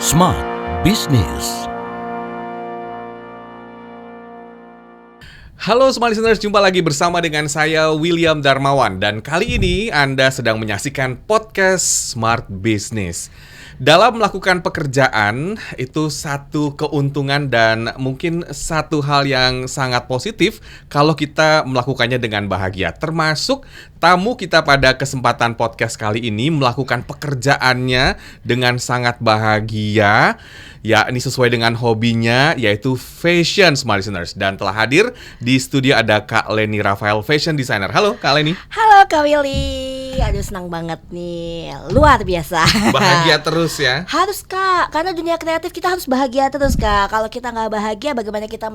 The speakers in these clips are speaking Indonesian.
Smart Business. Halo Smart Listeners, jumpa lagi bersama dengan saya William Darmawan. Dan kali ini Anda sedang menyaksikan podcast Smart Business. Dalam melakukan pekerjaan, itu satu keuntungan dan mungkin satu hal yang sangat positif kalau kita melakukannya dengan bahagia. Termasuk tamu kita pada kesempatan podcast kali ini melakukan pekerjaannya dengan sangat bahagia. Ya, ini sesuai dengan hobinya, yaitu fashion, Smart Listeners. Dan telah hadir di studio ada Kak Leni Rafael, fashion designer. Halo Kak Leni. Halo Kak Willy, aduh senang banget nih, luar biasa. Bahagia terus ya? Harus Kak, karena dunia kreatif kita harus bahagia terus Kak. Kalau kita nggak bahagia, bagaimana kita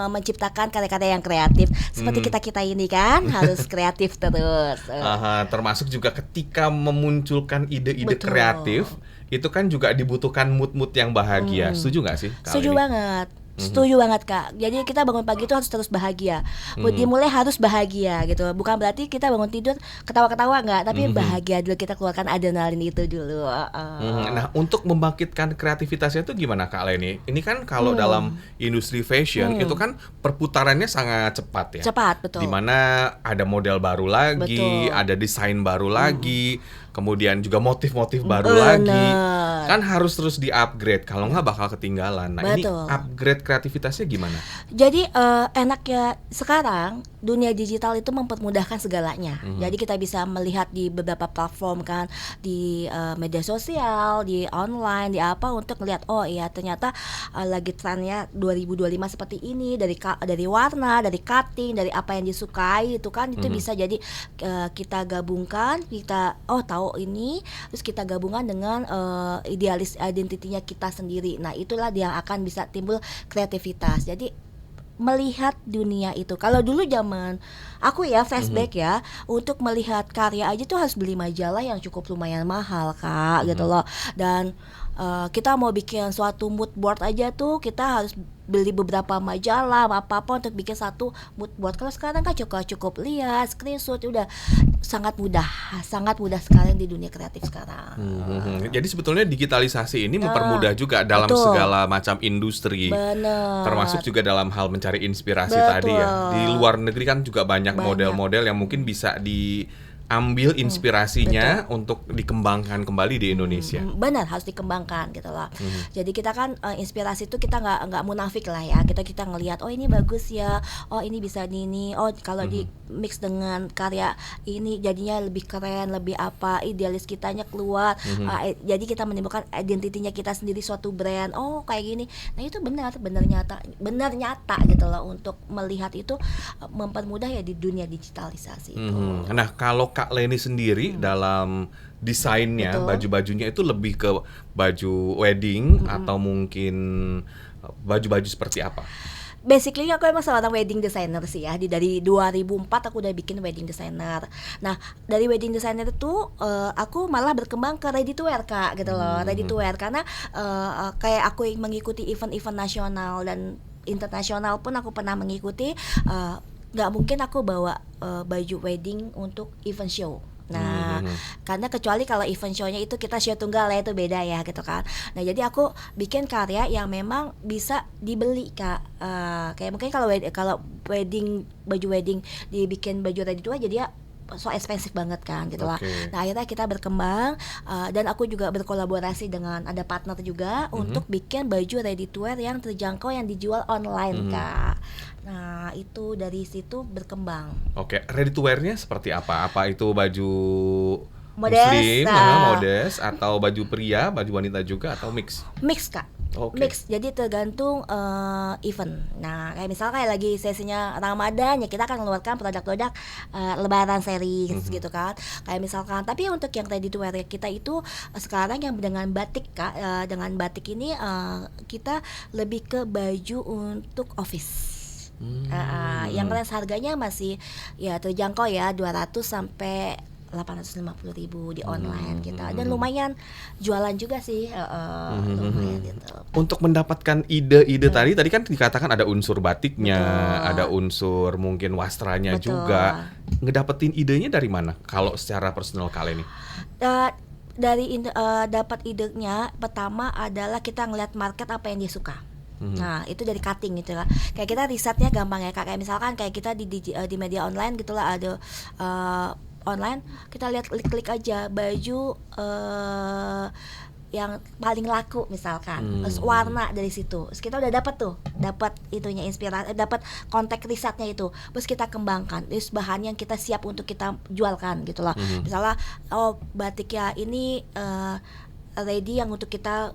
menciptakan karya-karya yang kreatif seperti kita ini kan harus kreatif terus. Termasuk juga ketika memunculkan ide-ide Betul. kreatif, itu kan juga dibutuhkan mood-mood yang bahagia. Setuju nggak sih Kak Setuju Leni? banget. Setuju banget Kak. Jadi kita bangun pagi itu harus terus bahagia. Dimulai harus bahagia gitu. Bukan berarti kita bangun tidur ketawa-ketawa enggak, tapi bahagia dulu, kita keluarkan adrenalin itu dulu. Nah, untuk membangkitkan kreativitasnya itu gimana Kak Leni? Ini kan kalau dalam industri fashion itu kan perputarannya sangat cepat ya. Cepat, betul. Dimana ada model baru lagi, Betul. ada desain baru lagi, kemudian juga motif-motif baru Bener. lagi. Kan harus terus di-upgrade, kalau nggak bakal ketinggalan. Nah, ini Betul. upgrade kreativitasnya gimana? Jadi enaknya sekarang dunia digital itu mempermudahkan segalanya. Jadi kita bisa melihat di beberapa platform kan, di media sosial, di online, di apa, untuk melihat oh iya ternyata lagi trennya 2025 seperti ini, dari warna, dari cutting, dari apa yang disukai itu kan, itu bisa jadi kita gabungkan, kita tahu ini, terus kita gabungkan dengan idealis identitinya kita sendiri. Nah, itulah yang akan bisa timbul kreativitas. Jadi melihat dunia itu. Kalau dulu zaman aku ya flashback ya, untuk melihat karya aja tuh harus beli majalah yang cukup lumayan mahal Kak, gitu loh. Dan kita mau bikin suatu mood board aja tuh kita harus beli beberapa majalah apa-apa untuk bikin satu mood board. Kalau sekarang kan cukup lihat screenshot, udah sangat mudah sekali di dunia kreatif sekarang. Jadi sebetulnya digitalisasi ini mempermudah juga dalam betul. segala macam industri. Bener. Termasuk juga dalam hal mencari inspirasi Betul. tadi ya. Di luar negeri kan juga banyak model-model yang mungkin bisa diambil inspirasinya untuk dikembangkan kembali di Indonesia. Benar, harus dikembangkan gitu loh. Jadi kita kan inspirasi itu kita nggak munafik lah ya. Kita ngelihat oh ini bagus ya, oh ini bisa ini, oh kalau di mix dengan karya ini jadinya lebih keren, lebih apa, idealis kitanya keluar. Jadi kita menimbulkan identitinya kita sendiri, suatu brand. Oh kayak gini. Nah itu benar nyata gitu loh, untuk melihat itu mempermudah ya di dunia digitalisasi itu. Nah, kalau Kak Leni sendiri dalam desainnya, Betul. baju-bajunya itu lebih ke baju wedding atau mungkin baju-baju seperti apa? Basically aku emang seorang wedding designer sih ya. Dari 2004 aku udah bikin wedding designer. Nah dari wedding designer itu aku malah berkembang ke ready to wear Kak, gitu loh. Ready to wear karena kayak aku mengikuti event-event nasional dan internasional pun aku pernah mengikuti. Gak mungkin aku bawa baju wedding untuk event show. Nah, karena kecuali kalau event show-nya itu kita show tunggal ya, itu beda ya gitu kan. Nah, jadi aku bikin karya yang memang bisa dibeli Kak. Kayak mungkin kalau wedding, baju wedding dibikin baju ready to wear, jadi ya so expensive banget kan gitu lah. Nah akhirnya kita berkembang dan aku juga berkolaborasi dengan ada partner juga untuk bikin baju ready to wear yang terjangkau, yang dijual online Kak. Nah itu dari situ berkembang. Oke, ready to wear-nya seperti apa? Apa itu baju Modest, muslim, modest, atau baju pria, baju wanita juga, atau mix? Mix Kak. Mix, jadi tergantung event. Nah, kayak misalnya kayak lagi sesinya Ramadan ya, kita akan mengeluarkan produk-produk Lebaran series gitu kan. Kayak misalkan, tapi untuk yang ready to wear kita itu sekarang yang dengan batik Kak, dengan batik ini kita lebih ke baju untuk office. Yang range harganya masih ya terjangkau ya, 200 sampai 850.000 di online kita, dan lumayan jualan juga sih, lumayan gitu. Untuk mendapatkan ide-ide tadi kan dikatakan ada unsur batiknya, ada unsur mungkin wastranya juga. Ngedapetin idenya dari mana? Kalau secara personal kalian nih? dapat idenya pertama adalah kita ngeliat market apa yang dia suka. Nah itu dari cutting gitu lah. Kayak kita risetnya gampang ya Kak. Kayak misalkan kayak kita di media online gitulah, ada online, kita lihat klik aja baju yang paling laku misalkan, terus warna dari situ, terus kita udah dapat itunya inspirasi, dapat kontak risetnya itu, terus kita kembangkan, terus bahan yang kita siap untuk kita jualkan gitu loh. Misalnya batik ya ini ready yang untuk kita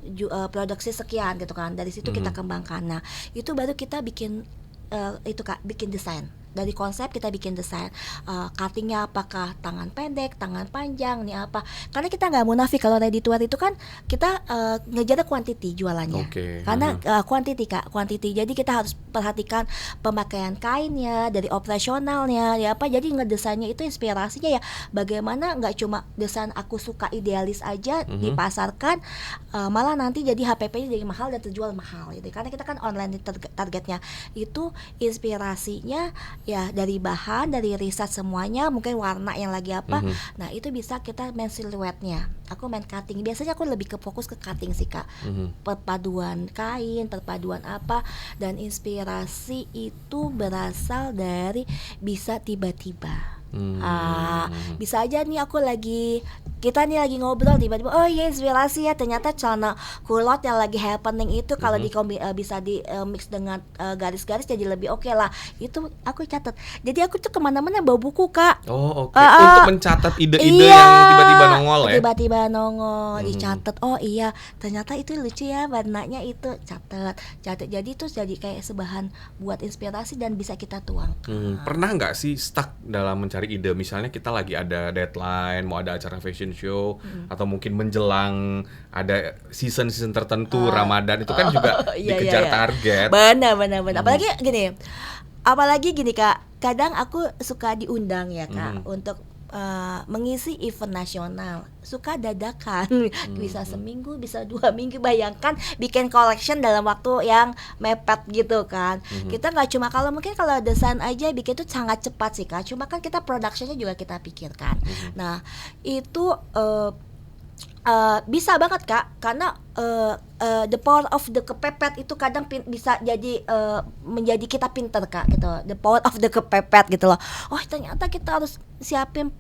produksi sekian gitu kan, dari situ kita kembangkan. Nah itu baru kita bikin itu Kak, bikin desain. Dari konsep kita bikin desain, cuttingnya apakah tangan pendek, tangan panjang, nih apa. Karena kita nggak munafik, kalau ready to wear itu kan kita ngejar quantity jualannya. Karena quantity Kak, quantity. Jadi kita harus perhatikan pemakaian kainnya, dari operasionalnya, ya apa. Jadi ngedesainnya itu inspirasinya ya bagaimana nggak cuma desain aku suka idealis aja dipasarkan, malah nanti jadi HPP-nya jadi mahal dan terjual mahal gitu. Karena kita kan online targetnya. Itu inspirasinya ya dari bahan, dari riset semuanya, mungkin warna yang lagi apa. Nah itu bisa kita main siluetnya. Aku main cutting. Biasanya aku lebih fokus ke cutting sih Kak. Perpaduan kain, perpaduan apa. Dan inspirasi itu berasal dari bisa tiba-tiba. Bisa aja nih kita nih lagi ngobrol tiba-tiba oh iya inspirasi ya, ternyata celana kulot yang lagi happening itu kalau bisa di mix dengan garis-garis jadi lebih oke lah. Itu aku catat. Jadi aku tuh kemana-mana bawa buku Kak. Untuk mencatat ide-ide yang tiba-tiba nongol ya. Tiba-tiba nongol, dicatat. Oh iya, ternyata itu lucu ya warnanya itu, catat. Jadi itu jadi kayak sebahan buat inspirasi dan bisa kita tuang. Pernah nggak sih stuck dalam mencari ide? Misalnya kita lagi ada deadline, mau ada acara fashion show, atau mungkin menjelang ada season tertentu, Ramadan itu kan juga dikejar target. Benar. Apalagi gini Kak, kadang aku suka diundang ya Kak untuk mengisi event nasional, suka dadakan, bisa seminggu, bisa 2 minggu. Bayangkan bikin collection dalam waktu yang mepet gitu kan. Kita nggak cuma kalau desain aja bikin itu sangat cepat sih Kak. Cuma kan kita productionnya juga kita pikirkan. Nah itu bisa banget Kak, karena the power of the kepepet itu kadang bisa jadi menjadi kita pinter Kak gitu. The power of the kepepet gitu loh. Oh ternyata kita harus siapin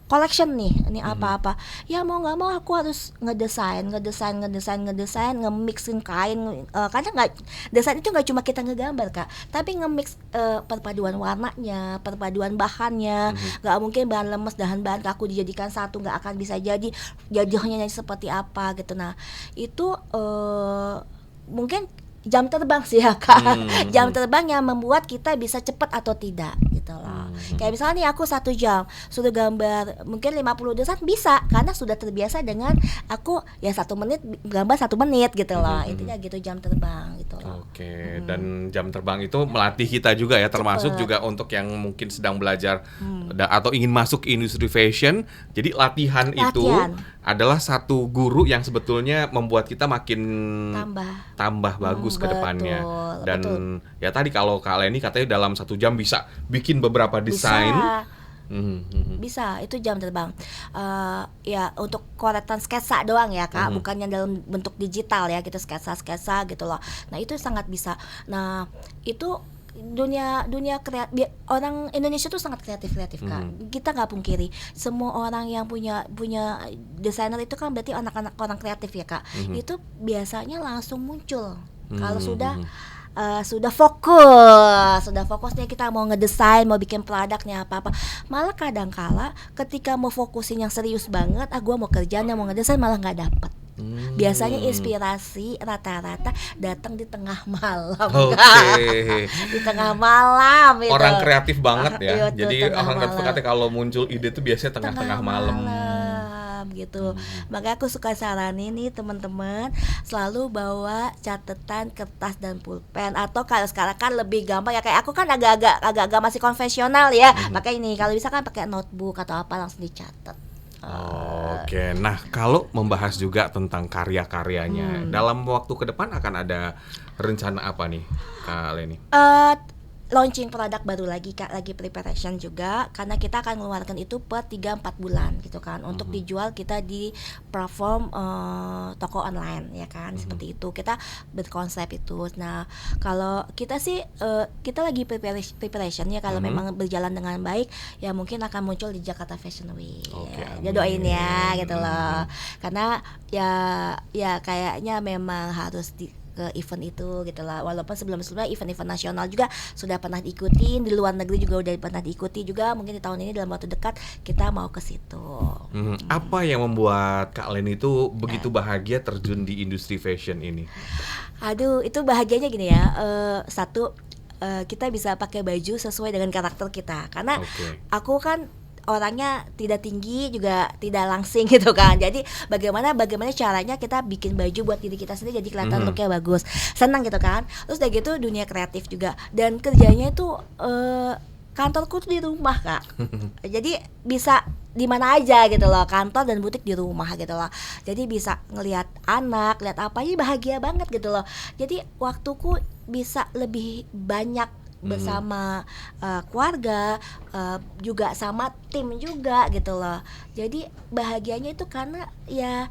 collection nih, ini apa-apa. Ya mau nggak mau aku harus ngedesain, nge-mixin kain. Karena desain itu nggak cuma kita ngegambar Kak, tapi nge-mix perpaduan warnanya, perpaduan bahannya. Nggak mungkin bahan lemes dan bahan kaku dijadikan satu, nggak akan bisa jadi jadinya seperti apa gitu. Nah itu mungkin jam terbang sih ya Kak. Jam terbang yang membuat kita bisa cepat atau tidak gitu loh. Kayak misalnya nih aku 1 jam sudah gambar mungkin 50 desain bisa, karena sudah terbiasa dengan aku ya 1 menit gambar 1 menit gitu loh. Intinya gitu, jam terbang gitu loh. Dan jam terbang itu melatih kita juga ya, termasuk juga untuk yang mungkin sedang belajar atau ingin masuk industri fashion. Jadi latihan itu adalah satu guru yang sebetulnya membuat kita makin tambah bagus ke depannya. Dan ya tadi kalau Kak Leni katanya dalam 1 jam bisa bikin beberapa desain. Bisa, itu jam terbang. Ya untuk koretan sketsa doang ya Kak, bukan yang dalam bentuk digital ya, gitu sketsa gitu loh. Nah itu sangat bisa. Nah itu dunia orang Indonesia tuh sangat kreatif Kak. Kita nggak pungkiri, semua orang yang punya desainer itu kan berarti anak-anak orang kreatif ya Kak. Itu biasanya langsung muncul kalau sudah fokus nih kita mau ngedesain, mau bikin produknya apa-apa. Malah kadang-kala ketika mau fokusin yang serius banget, gua mau kerjaan yang mau ngedesain malah nggak dapet. Biasanya inspirasi rata-rata datang di tengah malam. Di tengah malam itu. Orang kreatif banget ya. Jadi orang kreatif kalau muncul ide itu biasanya tengah malam gitu. Makanya aku suka saranin nih teman-teman selalu bawa catatan, kertas dan pulpen. Atau kalau sekarang kan lebih gampang ya, kayak aku kan agak-agak masih konvensional ya. Makanya ini kalau bisa kan pakai notebook atau apa langsung dicatat. Oke, nah kalau membahas juga tentang karya-karyanya, dalam waktu ke depan akan ada rencana apa nih Kak Leni? launching produk baru lagi Kak, lagi preparation juga karena kita akan mengeluarkan itu per 3-4 bulan gitu kan untuk dijual kita di platform toko online ya kan, seperti itu kita berkonsep itu. Nah kalau kita sih kita lagi preparation ya, kalau memang berjalan dengan baik ya mungkin akan muncul di Jakarta Fashion Week. Ya doain ya gitu loh, karena ya kayaknya memang harus ke event itu gitu lah, walaupun sebelumnya event-event nasional juga sudah pernah diikuti, di luar negeri juga udah pernah diikuti juga, mungkin di tahun ini dalam waktu dekat kita mau ke situ. Apa yang membuat Kak Leni itu begitu bahagia terjun di industri fashion ini? Aduh, itu bahagianya gini ya, satu kita bisa pakai baju sesuai dengan karakter kita, karena aku kan orangnya tidak tinggi juga tidak langsing gitu kan, jadi bagaimana caranya kita bikin baju buat diri kita sendiri jadi kelihatan looknya bagus, senang gitu kan. Terus udah gitu dunia kreatif juga, dan kerjanya itu kantorku tuh di rumah Kak. Jadi bisa di mana aja gitu loh, kantor dan butik di rumah gitu loh. Jadi bisa ngelihat anak, lihat apa, ini bahagia banget gitu loh. Jadi waktuku bisa lebih banyak bersama keluarga, juga sama tim juga gitu loh. Jadi bahagianya itu karena ya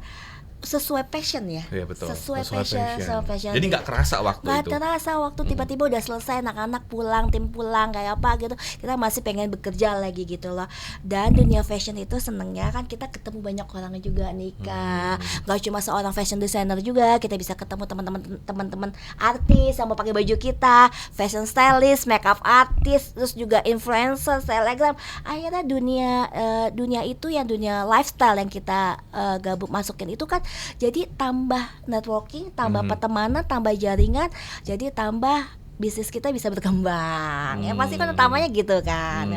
sesuai passion ya. Iya betul. Sesuai passion. Jadi nggak kerasa waktu Nggak itu. terasa waktu tiba-tiba udah selesai, anak-anak pulang, tim pulang kayak apa gitu. Kita masih pengen bekerja lagi gitu loh. Dan dunia fashion itu senengnya kan kita ketemu banyak orang juga nih Kak. Gak cuma seorang fashion designer juga, kita bisa ketemu teman-teman artis yang mau pakai baju kita, fashion stylist, makeup artist, terus juga influencer, selebgram. Akhirnya dunia itu yang dunia lifestyle yang kita gabung masukin itu kan, jadi tambah networking, tambah pertemanan, tambah jaringan, jadi tambah bisnis kita bisa berkembang. Ya pasti kan utamanya gitu kan.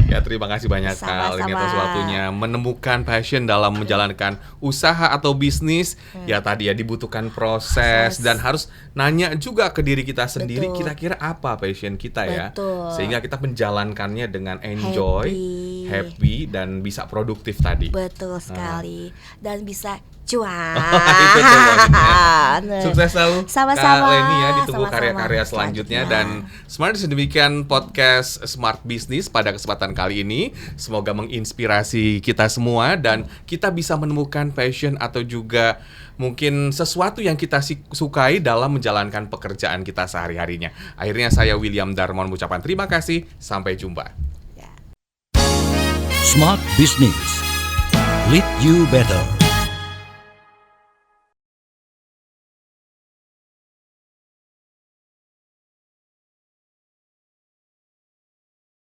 Ya terima kasih banyak Kak Leni atas waktunya menemukan passion dalam menjalankan usaha atau bisnis. Ya tadi ya dibutuhkan proses dan harus nanya juga ke diri kita sendiri, kira-kira apa passion kita ya. Sehingga kita menjalankannya dengan enjoy, happy dan bisa produktif tadi. Betul sekali. Dan bisa cuan. Itu tuh poinnya. Sukses selalu Sama-sama. Kak Leni ya, ditunggu Sama-sama. karya-karya selanjutnya. Dan Smart, demikian podcast Smart Business pada kesempatan kali ini. Semoga menginspirasi kita semua dan kita bisa menemukan passion atau juga mungkin sesuatu yang kita sukai dalam menjalankan pekerjaan kita sehari-harinya. Akhirnya saya William Darmawan mengucapkan terima kasih, sampai jumpa. Smart Business. Lead you better.